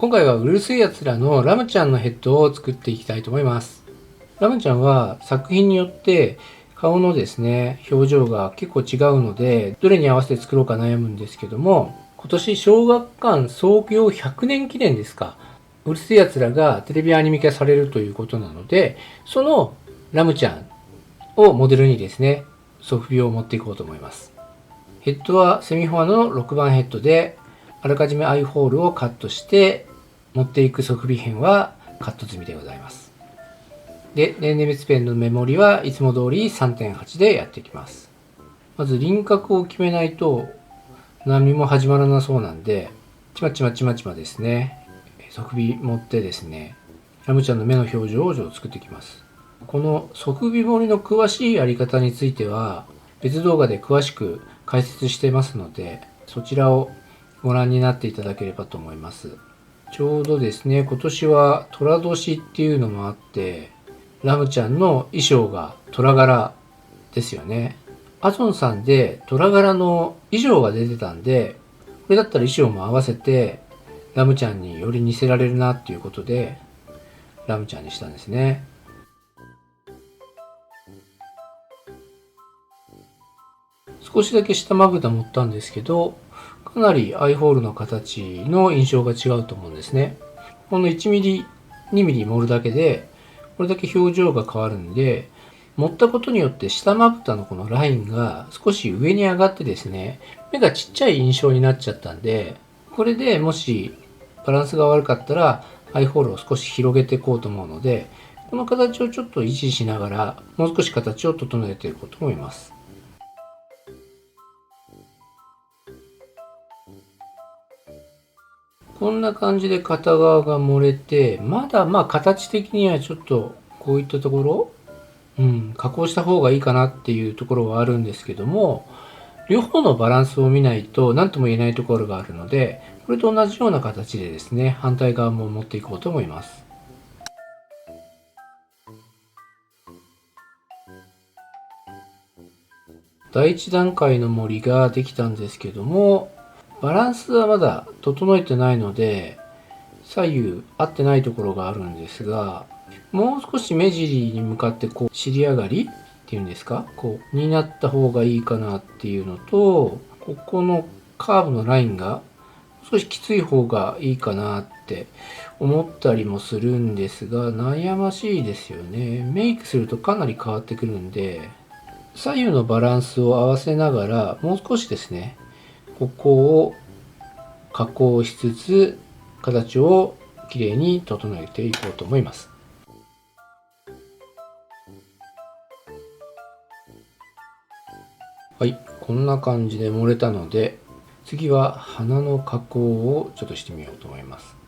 今回はうるせえやつらのラムちゃんのヘッドを作っていきたいと思います。ラムちゃんは作品によって顔のですね、表情が結構違うので、どれに合わせて作ろうか悩むんですけども、今年小学館創業100年記念ですか。うるせえやつらがテレビアニメ化されるということなので、そのラムちゃんをモデルにですね、ソフビを持っていこうと思います。ヘッドはセミフォアの6番ヘッドで、あらかじめアイホールをカットして持っていく側尾片はカット済みでございます。で、年齢別ペンのメモリはいつも通り 3.8 でやっていきます。まず輪郭を決めないと何も始まらなそうなんで、ちまちまちまちまですね、側尾持ってですね、ラムちゃんの目の表情を作っていきます。この側尾彫りの詳しいやり方については別動画で詳しく解説してますので、そちらをご覧になっていただければと思います。ちょうどですね、今年は寅年っていうのもあって、ラムちゃんの衣装が虎柄ですよね。アゾンさんで虎柄の衣装が出てたんで、これだったら衣装も合わせてラムちゃんにより似せられるなっていうことで、ラムちゃんにしたんですね。少しだけ下まぶた持ったんですけど、かなりアイホールの形の印象が違うと思うんですね。この1ミリ、2ミリ盛るだけで、これだけ表情が変わるんで、盛ったことによって下まぶたのこのラインが少し上に上がってですね、目がちっちゃい印象になっちゃったんで、これでもしバランスが悪かったらアイホールを少し広げていこうと思うので、この形をちょっと維持しながら、もう少し形を整えていこうと思います。こんな感じで片側が漏れて、まだ形的にはちょっとこういったところ、加工した方がいいかなっていうところはあるんですけども、両方のバランスを見ないと何とも言えないところがあるので、これと同じような形でですね、反対側も持っていこうと思います。第一段階の森ができたんですけども、バランスはまだ整えてないので、左右合ってないところがあるんですが、もう少し目尻に向かってこう尻上がりっていうんですか、こうになった方がいいかなっていうのと、ここのカーブのラインが少しきつい方がいいかなって思ったりもするんですが、悩ましいですよね。メイクするとかなり変わってくるんで、左右のバランスを合わせながらもう少しですね、ここを加工しつつ形をきれいに整えていこうと思います。はい、こんな感じで盛れたので、次は鼻の加工をちょっとしてみようと思います。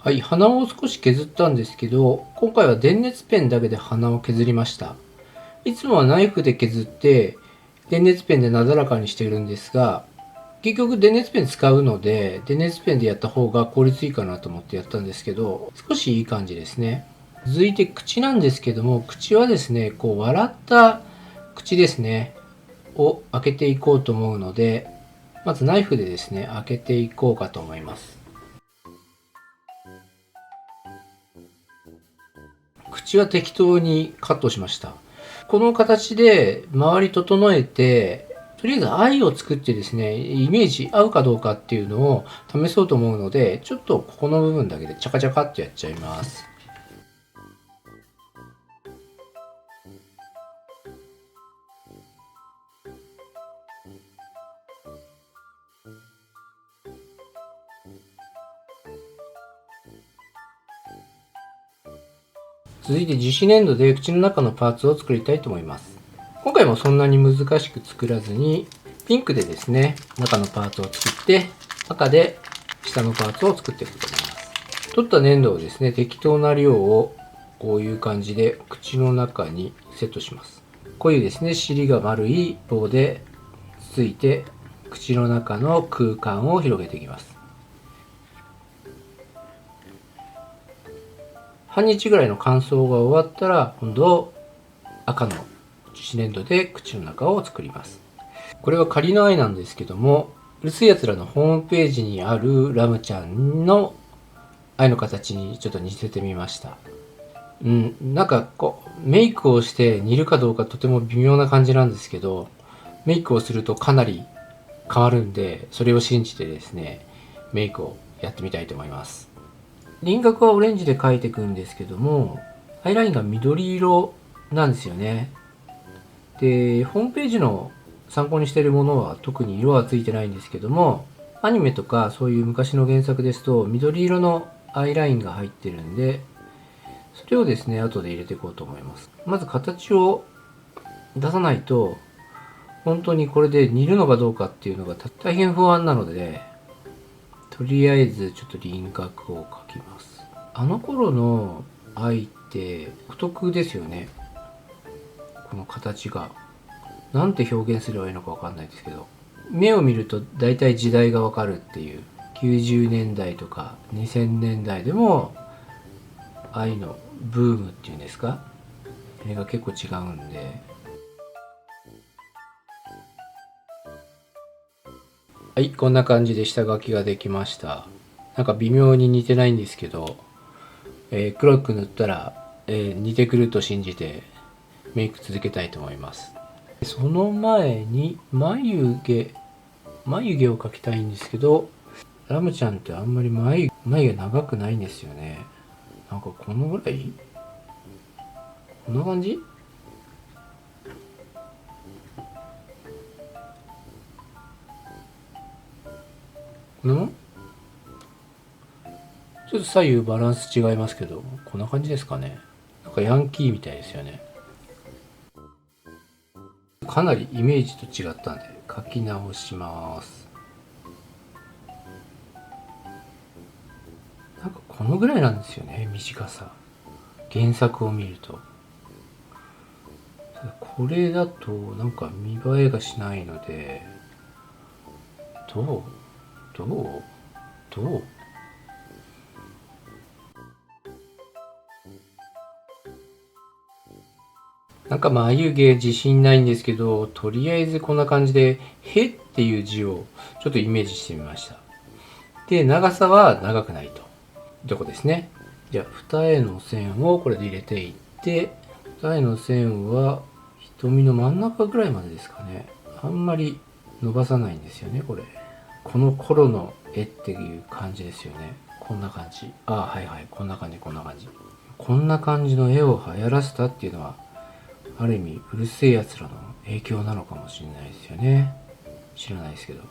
はい、鼻を少し削ったんですけど、今回は電熱ペンだけで鼻を削りました。いつもはナイフで削って電熱ペンでなだらかにしているんですが、結局電熱ペン使うので電熱ペンでやった方が効率いいかなと思ってやったんですけど、少しいい感じですね。続いて口なんですけども、口はですね、こう笑った口ですねを開けていこうと思うので、まずナイフでですね開けていこうかと思います。口は適当にカットしました。この形で周り整えて、とりあえず愛を作ってですね、イメージ合うかどうかっていうのを試そうと思うので、ちょっとここの部分だけでチャカチャカってやっちゃいます。続いて樹脂粘土で口の中のパーツを作りたいと思います。今回もそんなに難しく作らずに、ピンクでですね、中のパーツを作って、赤で下のパーツを作っていくと思います。取った粘土をですね、適当な量をこういう感じで口の中にセットします。こういうですね、尻が丸い棒でつついて、口の中の空間を広げていきます。半日ぐらいの乾燥が終わったら、今度赤の樹脂粘土で口の中を作ります。これは仮の愛なんですけども、薄いやつらのホームページにあるラムちゃんの愛の形にちょっと似せてみました。なんかこう、メイクをして似るかどうかとても微妙な感じなんですけど、メイクをするとかなり変わるんで、それを信じてですね、メイクをやってみたいと思います。輪郭はオレンジで描いていくんですけども、アイラインが緑色なんですよね。で、ホームページの参考にしているものは特に色はついてないんですけども、アニメとかそういう昔の原作ですと緑色のアイラインが入ってるんで、それをですね、後で入れていこうと思います。まず形を出さないと、本当にこれで似るのかどうかっていうのが大変不安なので、とりあえずちょっと輪郭を描きます。あの頃の愛って独特ですよね。この形が。なんて表現すればいいのかわかんないですけど。目を見ると大体時代がわかるっていう。90年代とか2000年代でも愛のブームっていうんですか、あれが結構違うんで。はい、こんな感じで下書きができました。なんか微妙に似てないんですけど、黒く塗ったら、似てくると信じてメイク続けたいと思います。その前に眉毛を描きたいんですけど、ラムちゃんってあんまり眉毛長くないんですよね。なんかこのぐらい、こんな感じ、このちょっと左右バランス違いますけど、こんな感じですかね。なんかヤンキーみたいですよね。かなりイメージと違ったんで書き直します。なんかこのぐらいなんですよね、短さ。原作を見ると。ただこれだとなんか見栄えがしないので、どうどうどうなんか眉毛自信ないんですけど、とりあえずこんな感じで、へっていう字をちょっとイメージしてみました。で、長さは長くないと。とこですね。じゃあ、二重の線をこれで入れていって、二重の線は瞳の真ん中ぐらいまでですかね。あんまり伸ばさないんですよね、これ。この頃の絵っていう感じですよね。こんな感じ。はいはい。こんな感じ、こんな感じ。こんな感じの絵を流行らせたっていうのは、ある意味うるせえやつらの影響なのかもしれないですよね。知らないですけど。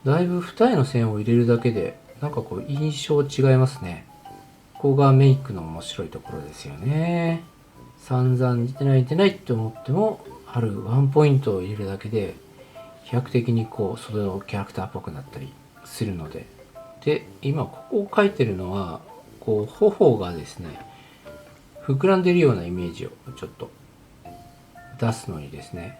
だいぶ二重の線を入れるだけで、なんかこう印象違いますね。ここがメイクの面白いところですよね。散々似てないって思っても、あるワンポイントを入れるだけで、飛躍的にこう、それをキャラクターっぽくなったりするので。で、今ここを描いてるのは、こう、頬がですね、膨らんでるようなイメージをちょっと出すのにですね、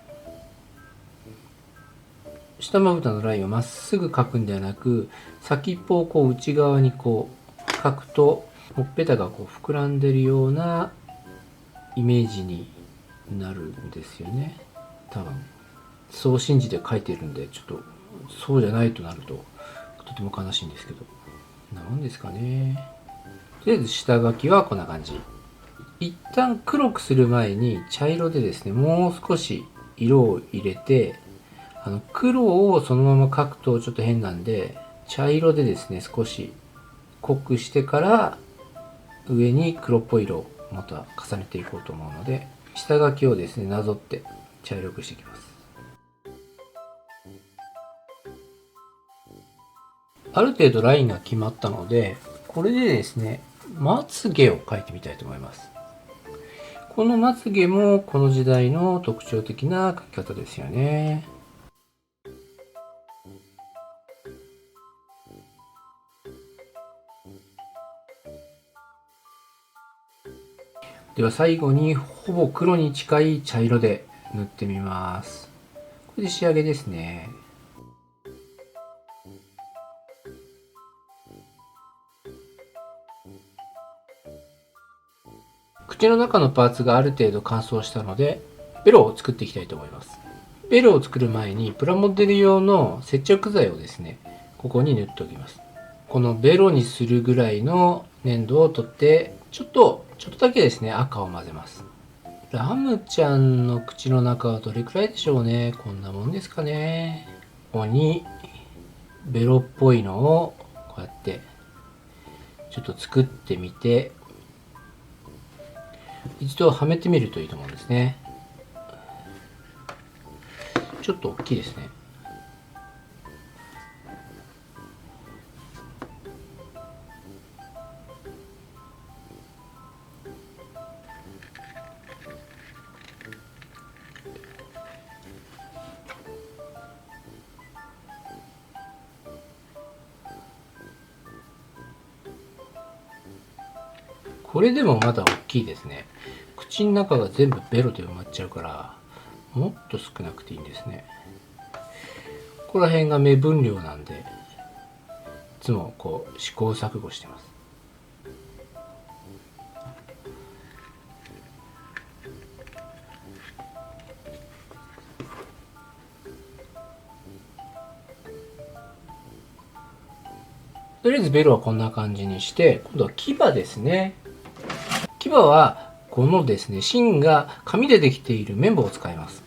下まぶたのラインをまっすぐ描くんではなく、先っぽをこう内側にこう描くと、ほっぺたがこう膨らんでるようなイメージになるんですよね。多分。そう信じて描いてるんで、ちょっとそうじゃないとなるととても悲しいんですけど。なんですかね。とりあえず下書きはこんな感じ。一旦黒くする前に茶色でですね、もう少し色を入れて、黒をそのまま描くとちょっと変なんで、茶色でですね、少し濃くしてから上に黒っぽい色をまた重ねていこうと思うので、下書きをですね、なぞって茶色くしていきます。ある程度ラインが決まったので、これでですね、まつげを描いてみたいと思います。このまつげもこの時代の特徴的な描き方ですよね。では最後にほぼ黒に近い茶色で塗ってみます。これで仕上げですね。口の中のパーツがある程度乾燥したので、ベロを作っていきたいと思います。ベロを作る前にプラモデル用の接着剤をですね、ここに塗っておきます。このベロにするぐらいの粘土を取って、ちょっとだけですね、赤を混ぜます。ラムちゃんの口の中はどれくらいでしょうね。こんなもんですかね。ここにベロっぽいのをこうやってちょっと作ってみて、一度はめてみるといいと思うんですね。ちょっと大きいですね。これでもまだ大きいですね。口の中が全部ベロで埋まっちゃうから、もっと少なくていいんですね。ここら辺が目分量なんで、いつもこう試行錯誤してます。とりあえずベロはこんな感じにして、今度は牙ですね。牙はこのですね、芯が紙でできている綿棒を使います。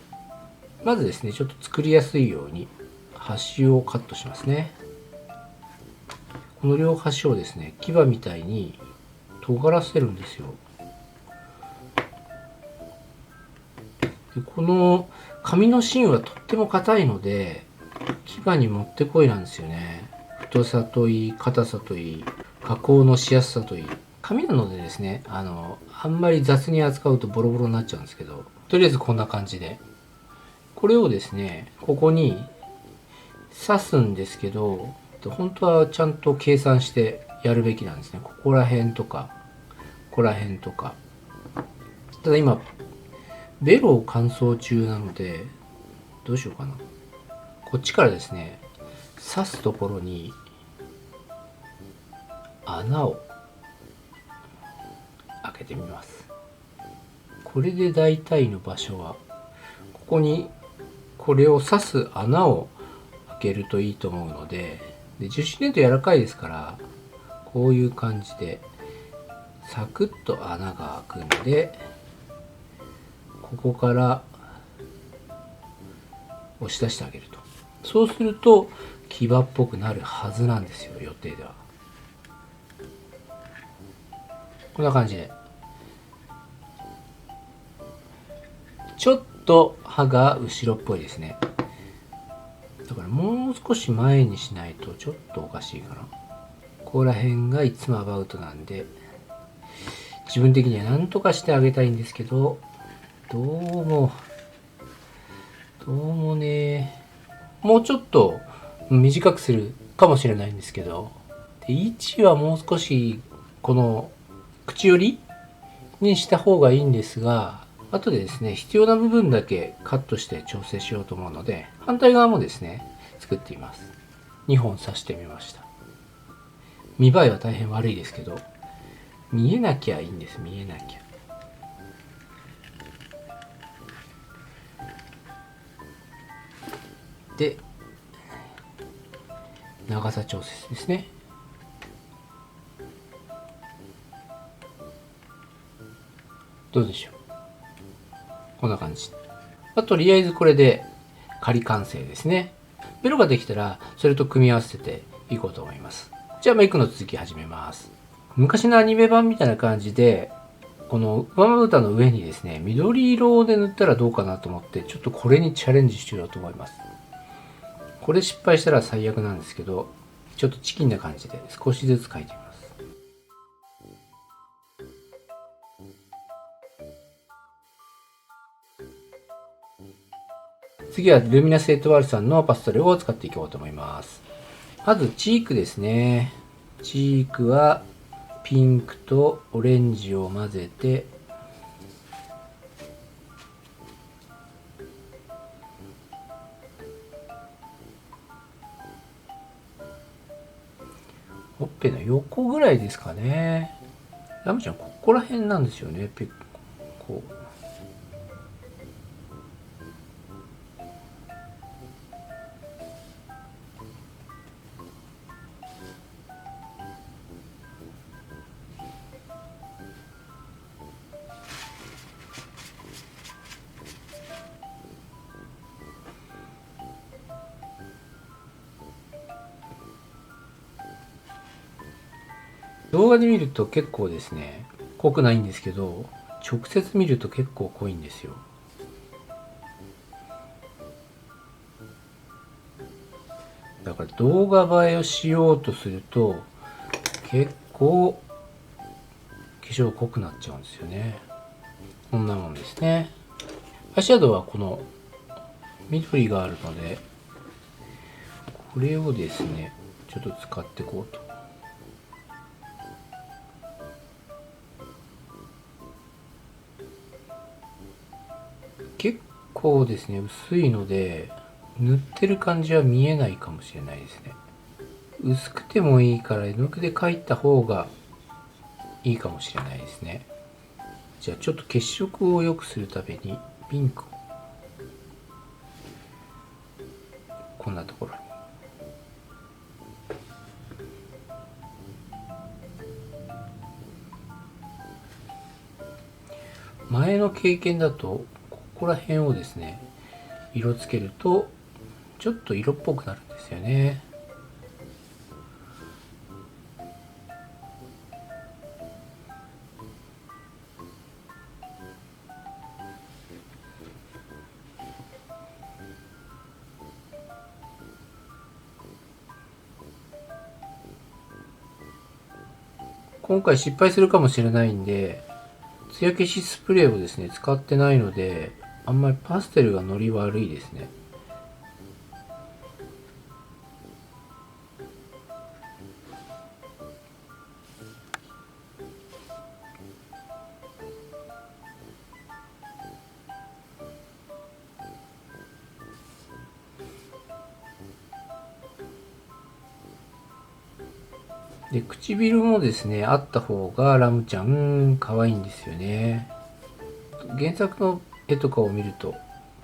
まずですね、ちょっと作りやすいように端をカットしますね。この両端をですね、牙みたいに尖らせるんですよ。でこの紙の芯はとっても硬いので、牙にもってこいなんですよね。太さといい、硬さといい、加工のしやすさといい。紙なのでですね、あんまり雑に扱うとボロボロになっちゃうんですけど、とりあえずこんな感じで。これをですね、ここに刺すんですけど、本当はちゃんと計算してやるべきなんですね。ここら辺とか、ここら辺とか。ただ今、ベロ乾燥中なので、どうしようかな。こっちからですね、刺すところに穴を開けてみます。これで大体の場所は、ここにこれを刺す穴を開けるといいと思うので、樹脂粘土柔らかいですから、こういう感じでサクッと穴が開くんで、ここから押し出してあげると。そうすると牙っぽくなるはずなんですよ、予定では。こんな感じで。ちょっと歯が後ろっぽいですね。だからもう少し前にしないとちょっとおかしいかな。ここら辺がいつもアバウトなんで、自分的には何とかしてあげたいんですけど、どうもね、もうちょっと短くするかもしれないんですけど、で位置はもう少しこの口寄りにした方がいいんですが、後でですね、必要な部分だけカットして調整しようと思うので、反対側もですね、作っています。2本刺してみました。見栄えは大変悪いですけど、見えなきゃいいんです。見えなきゃ。で、長さ調節ですね。どうでしょう。こんな感じ。とりあえずこれで仮完成ですね。ベロができたらそれと組み合わせていこうと思います。じゃあメイクの続き始めます。昔のアニメ版みたいな感じで、この上まぶたの上にですね、緑色で塗ったらどうかなと思って、ちょっとこれにチャレンジしようと思います。これ失敗したら最悪なんですけど、ちょっとチキンな感じで少しずつ描いてみます。次はルミナスエトワールさんのパステルを使っていこうと思います。まずチークですね。チークはピンクとオレンジを混ぜて、ほっぺの横ぐらいですかね。ラムちゃんここら辺なんですよね。こう動画で見ると結構ですね濃くないんですけど、直接見ると結構濃いんですよ。だから動画映えをしようとすると結構化粧濃くなっちゃうんですよね。こんなもんですね。アイシャドウはこの緑があるので、これをですねちょっと使っていこうと。結構ですね薄いので塗ってる感じは見えないかもしれないですね。薄くてもいいから絵の具で描いた方がいいかもしれないですね。じゃあちょっと血色を良くするためにピンクをこんなところに。前の経験だとここら辺をですね色つけるとちょっと色っぽくなるんですよね。今回失敗するかもしれないんで、艶消しスプレーをですね使ってないので、あんまりパステルがノリ悪いですね。で、唇もですねあった方がラムちゃん可愛いんですよね。原作の絵とかを見ると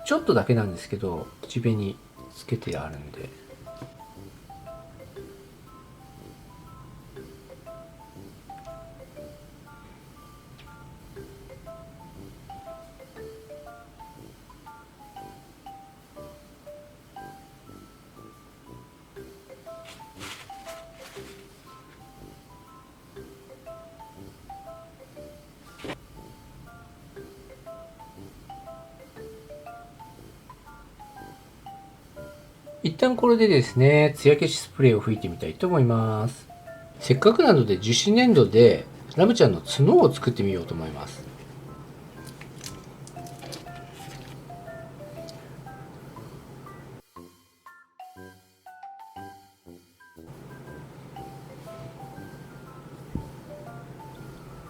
ちょっとだけなんですけど口紅つけてあるんで。一旦これでですね艶消しスプレーを吹いてみたいと思います。せっかくなので樹脂粘土でラムちゃんの角を作ってみようと思います。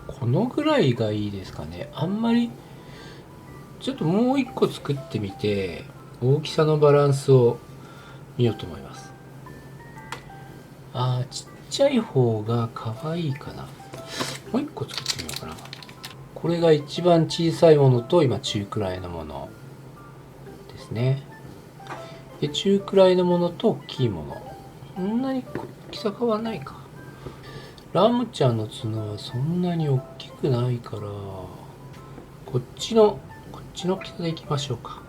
このぐらいがいいですかね。あんまりちょっともう一個作ってみて大きさのバランスを見ようと思います。ちっちゃい方が可愛いかな。もう一個作ってみようかな。これが一番小さいものと今中くらいのものですね。で中くらいのものと大きいもの、そんなに大きさ変わらないか。ラムちゃんの角はそんなに大きくないから、こっちの大きさでいきましょうか。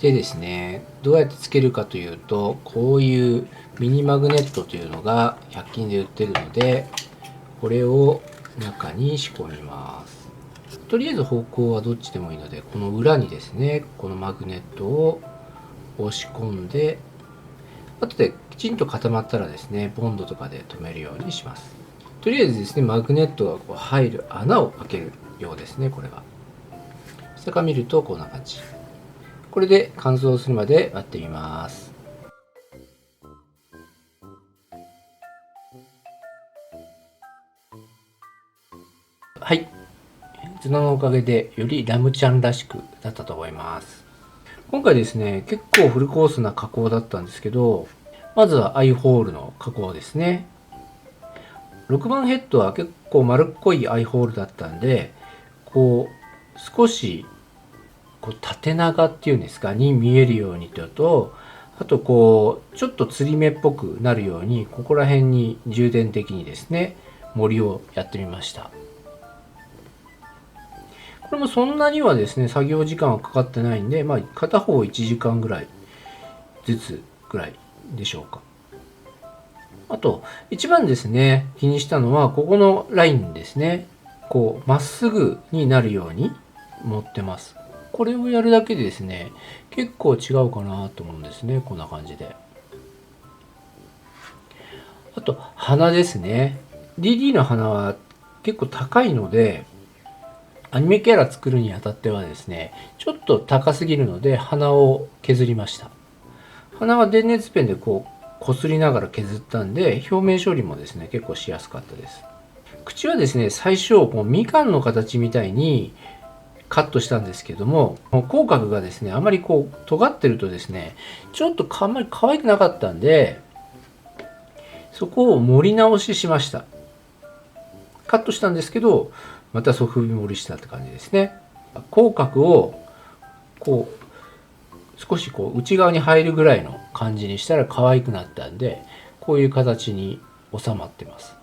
でですね、どうやってつけるかというと、こういうミニマグネットというのが100均で売ってるので、これを中に仕込みます。とりあえず方向はどっちでもいいので、この裏にですね、このマグネットを押し込んで、後できちんと固まったらですね、ボンドとかで留めるようにします。とりあえずですね、マグネットがこう入る穴を開けるようですね、これは。下から見るとこんな感じ。これで乾燥するまで待ってみます。はい。角のおかげでよりラムちゃんらしくなったと思います。今回ですね、結構フルコースな加工だったんですけど、まずはアイホールの加工ですね。6番ヘッドは結構丸っこいアイホールだったんで、こう少しこう縦長っていうんですかに見えるようにと、あとこうちょっと釣り目っぽくなるようにここら辺に重点的にですね盛りをやってみました。これもそんなにはですね作業時間はかかってないんで、片方1時間ぐらいずつぐらいでしょうか。あと一番ですね気にしたのはここのラインですね。こうまっすぐになるように持ってます。これをやるだけでですね結構違うかなと思うんですね。こんな感じで。あと鼻ですね。 DD の鼻は結構高いのでアニメキャラ作るにあたってはですねちょっと高すぎるので鼻を削りました。鼻は電熱ペンでこう擦りながら削ったんで表面処理もですね結構しやすかったです。口はですね最初こうみかんの形みたいにカットしたんですけども口角がですねあまりこう尖ってるとですねちょっとあんまり可愛くなかったんでそこを盛り直ししました。カットしたんですけどまたソフビ盛りしたって感じですね。口角をこう少しこう内側に入るぐらいの感じにしたら可愛くなったんでこういう形に収まってます。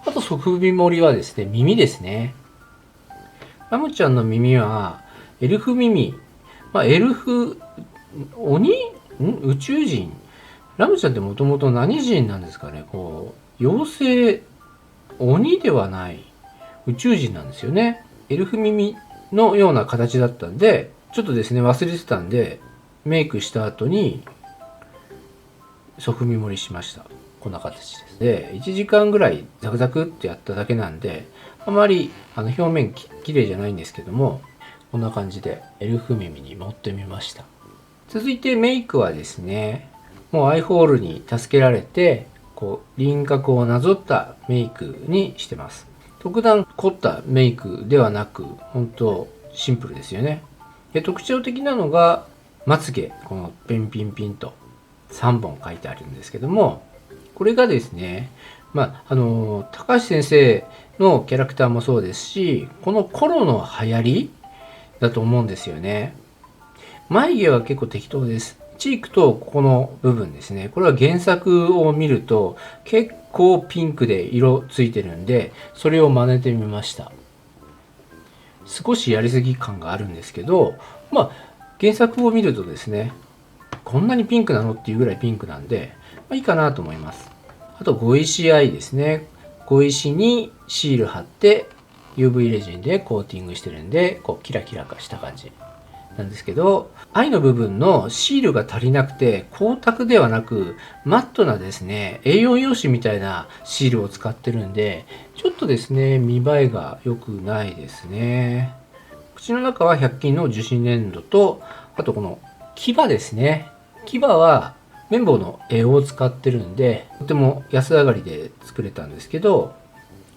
あとソフビ盛りはですね耳ですね。ラムちゃんの耳はエルフ耳、エルフ鬼宇宙人、ラムちゃんってもともと何人なんですかね。こう妖精鬼ではない宇宙人なんですよね。エルフ耳のような形だったんでちょっとですね忘れてたんでメイクした後にソフビ盛りしました。こんな形です。で1時間ぐらいザクザクってやっただけなんであまり表面きれいじゃないんですけどもこんな感じでエルフ耳に持ってみました。続いてメイクはですねもうアイホールに助けられてこう輪郭をなぞったメイクにしてます。特段凝ったメイクではなく本当シンプルですよね。で特徴的なのがまつげこのペンピンピンと3本書いてあるんですけどもこれがですね高橋先生のキャラクターもそうですしこの頃の流行りだと思うんですよね。眉毛は結構適当です。チークとここの部分ですねこれは原作を見ると結構ピンクで色ついてるんでそれを真似てみました。少しやりすぎ感があるんですけど原作を見るとですねこんなにピンクなのっていうぐらいピンクなんで、いいかなと思います。あと碁石アイですね。碁石にシール貼って UV レジンでコーティングしてるんでこうキラキラかした感じなんですけど愛の部分のシールが足りなくて光沢ではなくマットなですね A4 用紙みたいなシールを使ってるんでちょっとですね見栄えが良くないですね。口の中は100均の樹脂粘土とあとこの牙ですね。牙は綿棒の絵を使ってるんでとても安上がりで作れたんですけど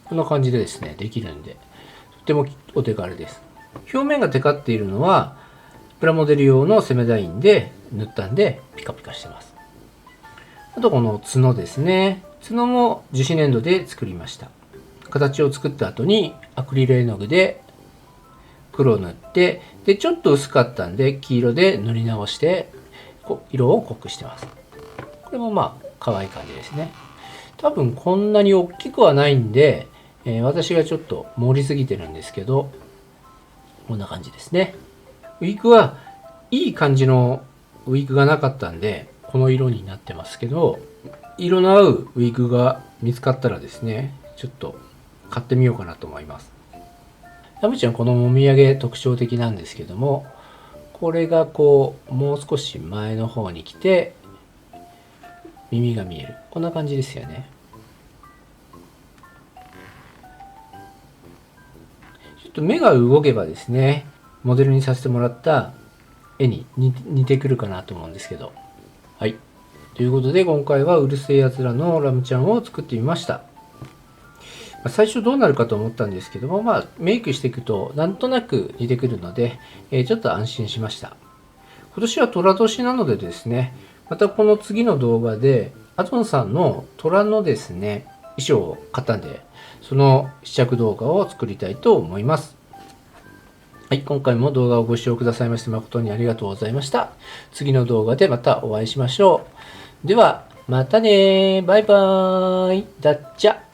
こんな感じでですねできるんでとてもお手軽です。表面がテカっているのはプラモデル用のセメダインで塗ったんでピカピカしてます。あとこの角ですね。角も樹脂粘土で作りました。形を作った後にアクリル絵の具で黒を塗ってでちょっと薄かったんで黄色で塗り直して色を濃くしてます。これも可愛い感じですね。多分こんなに大きくはないんで、私がちょっと盛りすぎてるんですけどこんな感じですね。ウィークはいい感じのウィークがなかったんでこの色になってますけど色の合うウィークが見つかったらですねちょっと買ってみようかなと思います。ラムちゃんこのもみあげ特徴的なんですけどもこれがこうもう少し前の方に来て耳が見えるこんな感じですよね。ちょっと目が動けばですねモデルにさせてもらった絵に似てくるかなと思うんですけどはいということで、今回はうるせえやつらのラムちゃんを作ってみました。最初どうなるかと思ったんですけども、メイクしていくとなんとなく似てくるので、ちょっと安心しました。今年は寅年なのでですね、またこの次の動画で、アトンさんの虎のですね、衣装を買ったんで、その試着動画を作りたいと思います。はい、今回も動画をご視聴くださいまして誠にありがとうございました。次の動画でまたお会いしましょう。では、またねー。バイバーイ。だっちゃ。